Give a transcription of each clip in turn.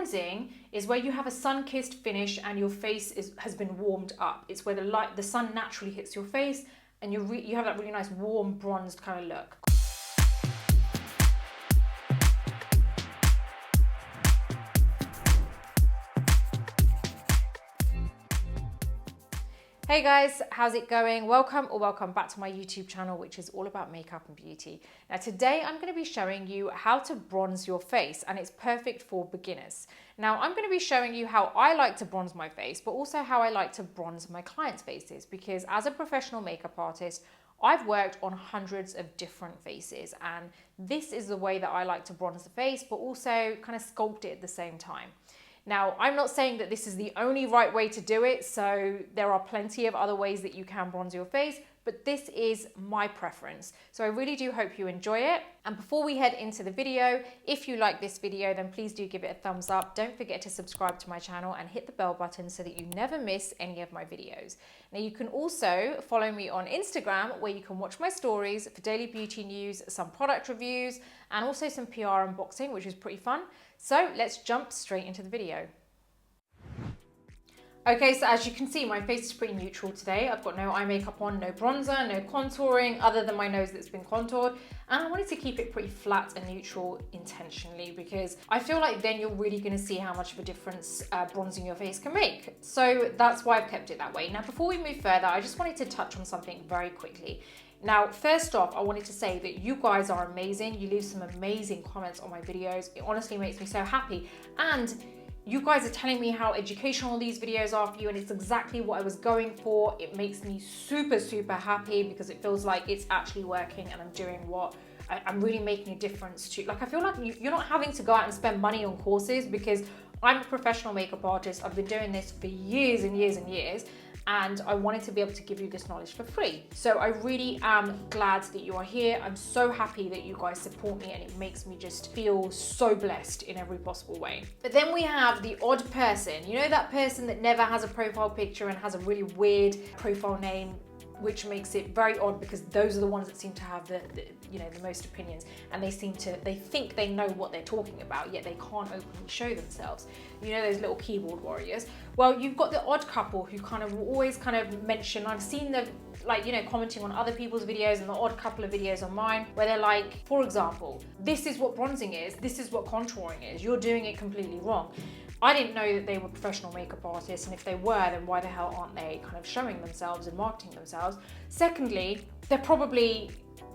bronzing is where you have a sun-kissed finish and your face has been warmed up. It's where the sun naturally hits your face and you have that really nice warm bronzed kind of look. Hey guys, how's it going? Welcome back to my YouTube channel, which is all about makeup and beauty. Now today I'm going to be showing you how to bronze your face, and it's perfect for beginners. Now I'm going to be showing you how I like to bronze my face, but also how I like to bronze my clients' faces, because as a professional makeup artist, I've worked on hundreds of different faces, and this is the way that I like to bronze the face, but also kind of sculpt it at the same time. Now, I'm not saying that this is the only right way to do it, so there are plenty of other ways that you can bronze your face, but this is my preference. So I really do hope you enjoy it. And before we head into the video, if you like this video, then please do give it a thumbs up. Don't forget to subscribe to my channel and hit the bell button so that you never miss any of my videos. Now you can also follow me on Instagram, where you can watch my stories for daily beauty news, some product reviews, and also some PR unboxing, which is pretty fun. So let's jump straight into the video. Okay, so as you can see, my face is pretty neutral today. I've got no eye makeup on, no bronzer, no contouring, other than my nose that's been contoured. And I wanted to keep it pretty flat and neutral intentionally, because I feel like then you're really gonna see how much of a difference bronzing your face can make. So that's why I've kept it that way. Now, before we move further, I just wanted to touch on something very quickly. Now, first off, I wanted to say that you guys are amazing. You leave some amazing comments on my videos. It honestly makes me so happy. And you guys are telling me how educational these videos are for you, and it's exactly what I was going for. It makes me super, super happy, because it feels like it's actually working and I'm doing what I'm really making a difference to. Like, I feel like you're not having to go out and spend money on courses, because I'm a professional makeup artist. I've been doing this for years and years and years, and I wanted to be able to give you this knowledge for free. So I really am glad that you are here. I'm so happy that you guys support me, and it makes me just feel so blessed in every possible way. But then we have the odd person. You know, that person that never has a profile picture and has a really weird profile name, which makes it very odd, because those are the ones that seem to have the most opinions, and they think they know what they're talking about, yet they can't openly show themselves. You know, those little keyboard warriors. Well, you've got the odd couple who kind of always kind of mention, I've seen them commenting on other people's videos and the odd couple of videos on mine, where they're like, for example, this is what bronzing is, this is what contouring is, you're doing it completely wrong. I didn't know that they were professional makeup artists, and if they were, then why the hell aren't they kind of showing themselves and marketing themselves? Secondly, they probably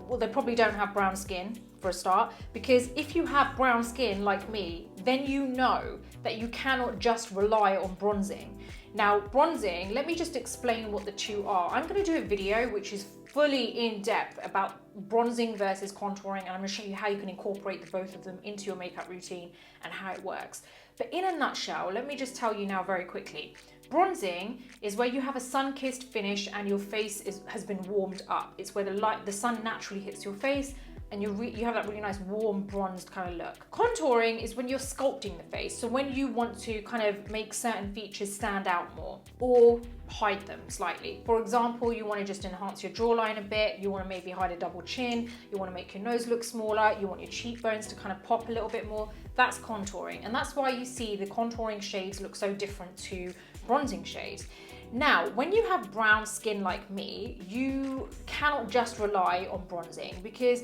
don't have brown skin, for a start, because if you have brown skin like me, then you know that you cannot just rely on bronzing. Now, bronzing, let me just explain what the two are. I'm going to do a video which is fully in depth about bronzing versus contouring, and I'm going to show you how you can incorporate the both of them into your makeup routine and how it works. But in a nutshell, let me just tell you now very quickly. Bronzing is where you have a sun-kissed finish and your face has been warmed up. It's where the sun naturally hits your face, and you have that really nice warm bronzed kind of look. Contouring is when you're sculpting the face, so when you want to kind of make certain features stand out more or hide them slightly. For example, you want to just enhance your jawline a bit, you want to maybe hide a double chin, you want to make your nose look smaller, you want your cheekbones to kind of pop a little bit more. That's contouring, and that's why you see the contouring shades look so different to bronzing shades. Now, when you have brown skin like me, you cannot just rely on bronzing, because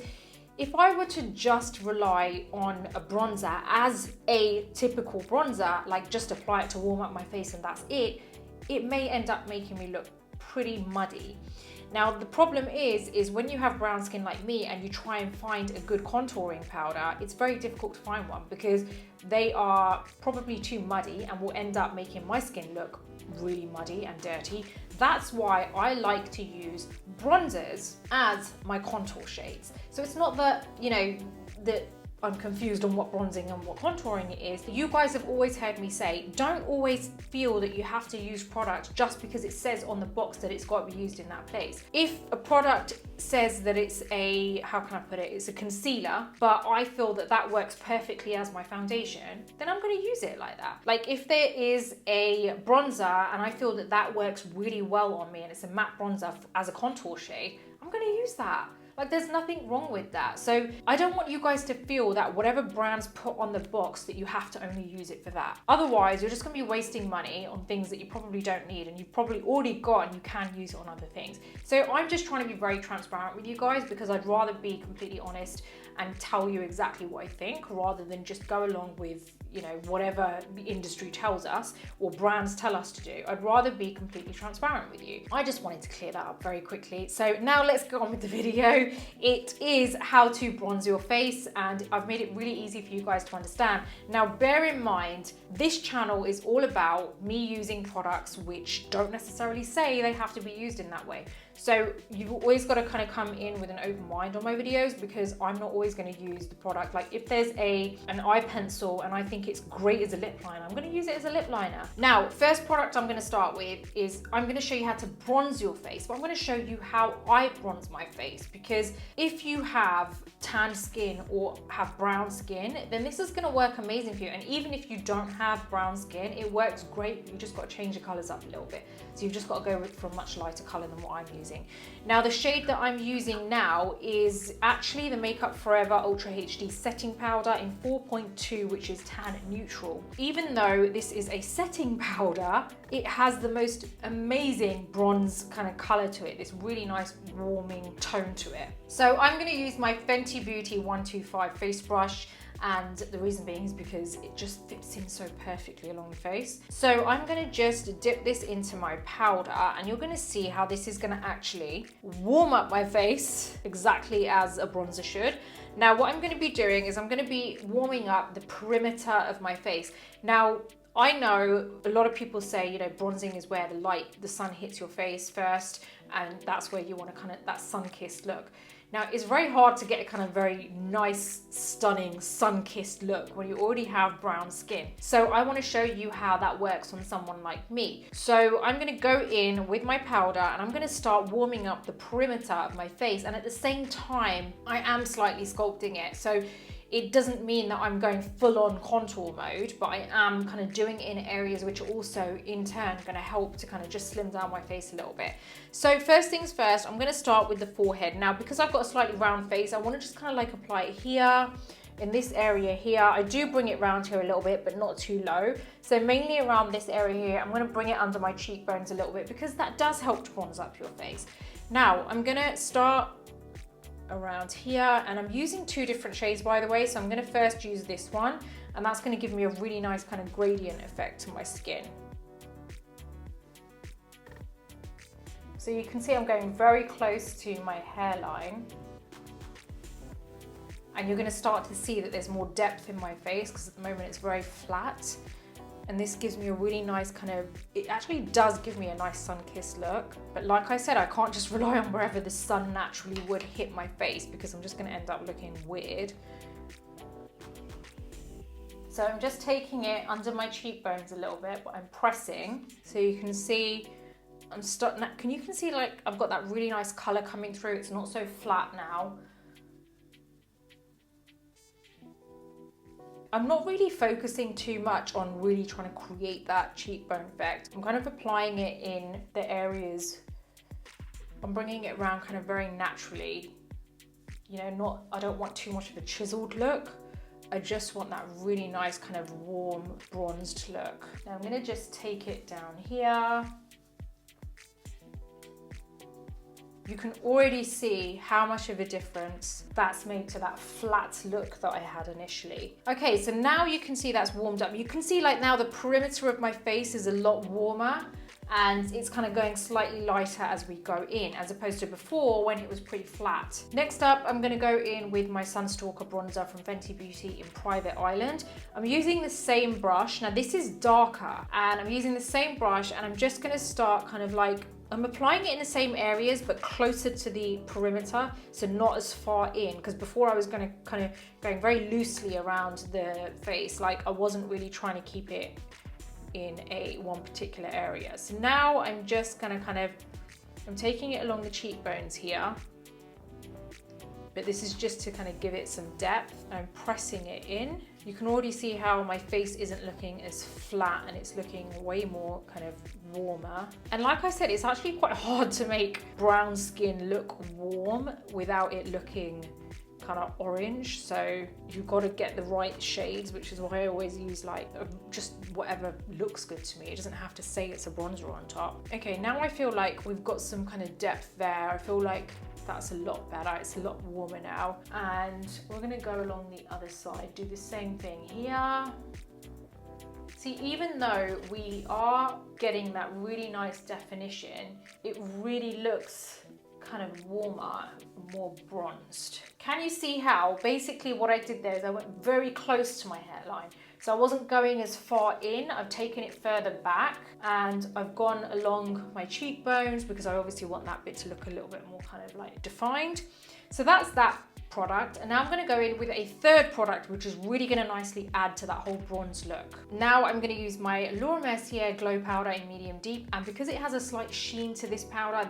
if I were to just rely on a bronzer as a typical bronzer, like just apply it to warm up my face and that's it, it may end up making me look pretty muddy. Now, the problem is when you have brown skin like me and you try and find a good contouring powder, it's very difficult to find one, because they are probably too muddy and will end up making my skin look really muddy and dirty. That's why I like to use bronzers as my contour shades. So it's not that, that I'm confused on what bronzing and what contouring is. You guys have always heard me say, don't always feel that you have to use product just because it says on the box that it's got to be used in that place. If a product says that it's it's a concealer, but I feel that that works perfectly as my foundation, then I'm going to use it like that. Like, if there is a bronzer and I feel that that works really well on me and it's a matte bronzer as a contour shade, I'm going to use that. Like, there's nothing wrong with that. So I don't want you guys to feel that whatever brands put on the box that you have to only use it for that. Otherwise, you're just gonna be wasting money on things that you probably don't need and you've probably already got and you can use it on other things. So I'm just trying to be very transparent with you guys because I'd rather be completely honest and tell you exactly what I think rather than just go along with, you know, whatever the industry tells us or brands tell us to do. I'd rather be completely transparent with you. I just wanted to clear that up very quickly. So now let's go on with the video. It is how to bronze your face, and I've made it really easy for you guys to understand. Now, bear in mind, this channel is all about me using products which don't necessarily say they have to be used in that way. So you've always got to kind of come in with an open mind on my videos because I'm not always going to use the product. Like if there's an eye pencil and I think it's great as a lip liner, I'm going to use it as a lip liner. Now, first product I'm going to start with is I'm going to show you how to bronze your face, but I'm going to show you how I bronze my face, because if you have tan skin or have brown skin, then this is going to work amazing for you. And even if you don't have brown skin, it works great. You just got to change the colors up a little bit. So you've just got to go for a much lighter color than what I'm using. Now, the shade that I'm using now is actually the Makeup Forever Ultra HD setting powder in 4.2, which is tan neutral. Even though this is a setting powder, it has the most amazing bronze kind of color to it, this really nice warming tone to it. So I'm going to use my Fenty Beauty 125 face brush. And the reason being is because it just fits in so perfectly along the face. So I'm going to just dip this into my powder and you're going to see how this is going to actually warm up my face exactly as a bronzer should. Now what I'm going to be doing is I'm going to be warming up the perimeter of my face. Now I know a lot of people say, you know, bronzing is where the sun hits your face first, and that's where you want to kind of that sun-kissed look. Now, it's very hard to get a kind of very nice, stunning, sun-kissed look when you already have brown skin. So I want to show you how that works on someone like me. So I'm going to go in with my powder and I'm going to start warming up the perimeter of my face. And at the same time, I am slightly sculpting it. So it doesn't mean that I'm going full on contour mode, but I am kind of doing it in areas which are also in turn going to help to kind of just slim down my face a little bit. So first things first, I'm going to start with the forehead. Now, because I've got a slightly round face, I want to just kind of like apply it here, in this area here. I do bring it round here a little bit, but not too low. So mainly around this area here, I'm going to bring it under my cheekbones a little bit because that does help to bronze up your face. Now, I'm going to start around here, and I'm using two different shades, by the way. So I'm going to first use this one, and that's going to give me a really nice kind of gradient effect to my skin. So you can see I'm going very close to my hairline, and you're going to start to see that there's more depth in my face because at the moment it's very flat. And this gives me a really nice kind of, it actually does give me a nice sun-kissed look. But like I said, I can't just rely on wherever the sun naturally would hit my face because I'm just gonna end up looking weird. So I'm just taking it under my cheekbones a little bit, but I'm pressing. So you can see, you can see like I've got that really nice color coming through. It's not so flat now. I'm not really focusing too much on really trying to create that cheekbone effect. I'm kind of applying it in the areas. I'm bringing it around kind of very naturally. You know, I don't want too much of a chiseled look. I just want that really nice kind of warm bronzed look. Now I'm gonna just take it down here. You can already see how much of a difference that's made to that flat look that I had initially. Okay, so now you can see that's warmed up. You can see like now the perimeter of my face is a lot warmer and it's kind of going slightly lighter as we go in, as opposed to before when it was pretty flat. Next up, I'm gonna go in with my Sunstalker bronzer from Fenty Beauty in Private Island. I'm using the same brush. Now this is darker, and I'm using the same brush, and I'm just gonna start kind of like, I'm applying it in the same areas, but closer to the perimeter, so not as far in, because before I was going very loosely around the face, like I wasn't really trying to keep it in one particular area. So now I'm just going to I'm taking it along the cheekbones here, but this is just to kind of give it some depth. I'm pressing it in. You can already see how my face isn't looking as flat and it's looking way more kind of warmer. And like I said, it's actually quite hard to make brown skin look warm without it looking kind of orange, so you've got to get the right shades, which is why I always use like just whatever looks good to me. It doesn't have to say it's a bronzer on top. Okay, now I feel like we've got some kind of depth there. I feel like that's a lot better. It's a lot warmer now, and we're gonna go along the other side, do the same thing here. See, even though we are getting that really nice definition, it really looks kind of warmer, more bronzed. Can you see how basically what I did there is I went very close to my hairline. So I wasn't going as far in, I've taken it further back, and I've gone along my cheekbones because I obviously want that bit to look a little bit more kind of like defined. So that's that product, and now I'm going to go in with a third product which is really going to nicely add to that whole bronze look. Now I'm going to use my Laura Mercier Glow Powder in medium deep, and because it has a slight sheen to this powder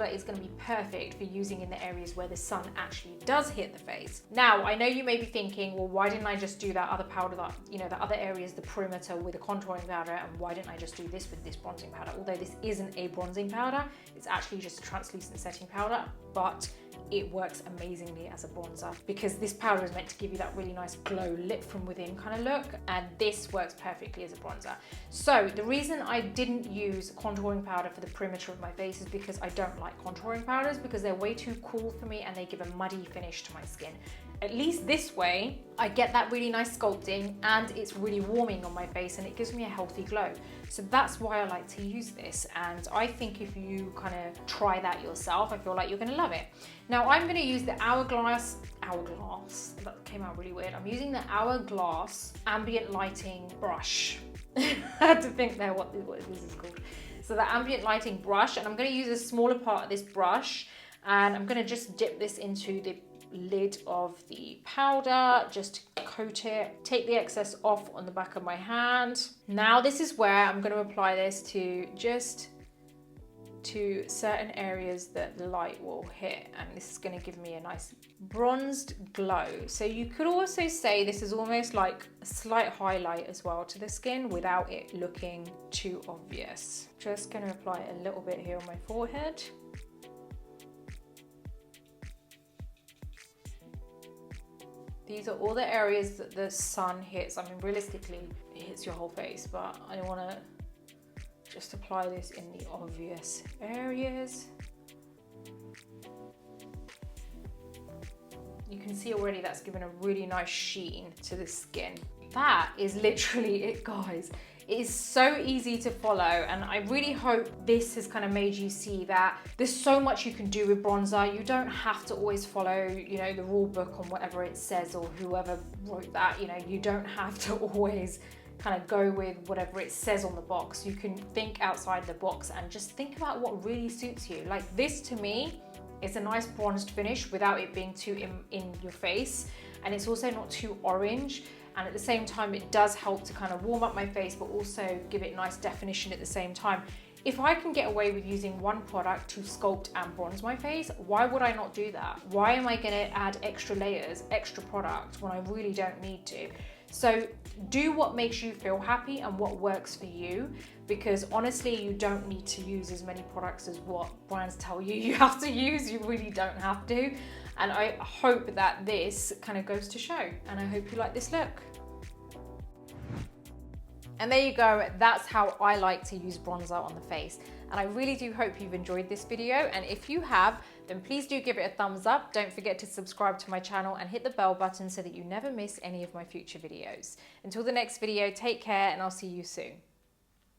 is going to be perfect for using in the areas where the sun actually does hit the face. Now I know you may be thinking, well, why didn't I just do that other powder, that, you know, the other areas, the perimeter with a contouring powder, and why didn't I just do this with this bronzing powder? Although this isn't a bronzing powder, it's actually just a translucent setting powder, but it works amazingly as a bronzer because this powder is meant to give you that really nice glow lit from within kind of look, and this works perfectly as a bronzer. So the reason I didn't use contouring powder for the perimeter of my face is because I don't like contouring powders because they're way too cool for me and they give a muddy finish to my skin. At least this way, I get that really nice sculpting and it's really warming on my face and it gives me a healthy glow. So that's why I like to use this, and I think if you kind of try that yourself, I feel like you're gonna love it. Now I'm gonna use the Hourglass, that came out really weird. I'm using the Hourglass ambient lighting brush. I had to think there what this is called. So the ambient lighting brush, and I'm gonna use a smaller part of this brush, and I'm gonna just dip this into the lid of the powder just to coat it, take the excess off on the back of my hand. Now this is where I'm going to apply this to just to certain areas that the light will hit, and this is going to give me a nice bronzed glow. So you could also say this is almost like a slight highlight as well to the skin without it looking too obvious. Just going to apply a little bit here on my forehead. These are all the areas that the sun hits. I mean, realistically, it hits your whole face, but I want to just apply this in the obvious areas. You can see already that's given a really nice sheen to the skin. That is literally it, guys. It is so easy to follow, and I really hope this has kind of made you see that there's so much you can do with bronzer. You don't have to always follow, you know, the rule book on whatever it says or whoever wrote that. You know, you don't have to always kind of go with whatever it says on the box. You can think outside the box and just think about what really suits you. Like this, to me, is a nice bronzed finish without it being too in your face, and it's also not too orange. And at the same time, it does help to kind of warm up my face, but also give it nice definition at the same time. If I can get away with using one product to sculpt and bronze my face, why would I not do that? Why am I gonna add extra layers, extra product when I really don't need to? So do what makes you feel happy and what works for you, because honestly, you don't need to use as many products as what brands tell you you have to use. You really don't have to. And I hope that this kind of goes to show, and I hope you like this look. And there you go, that's how I like to use bronzer on the face. And I really do hope you've enjoyed this video, and if you have, then please do give it a thumbs up. Don't forget to subscribe to my channel and hit the bell button so that you never miss any of my future videos. Until the next video, take care, and I'll see you soon.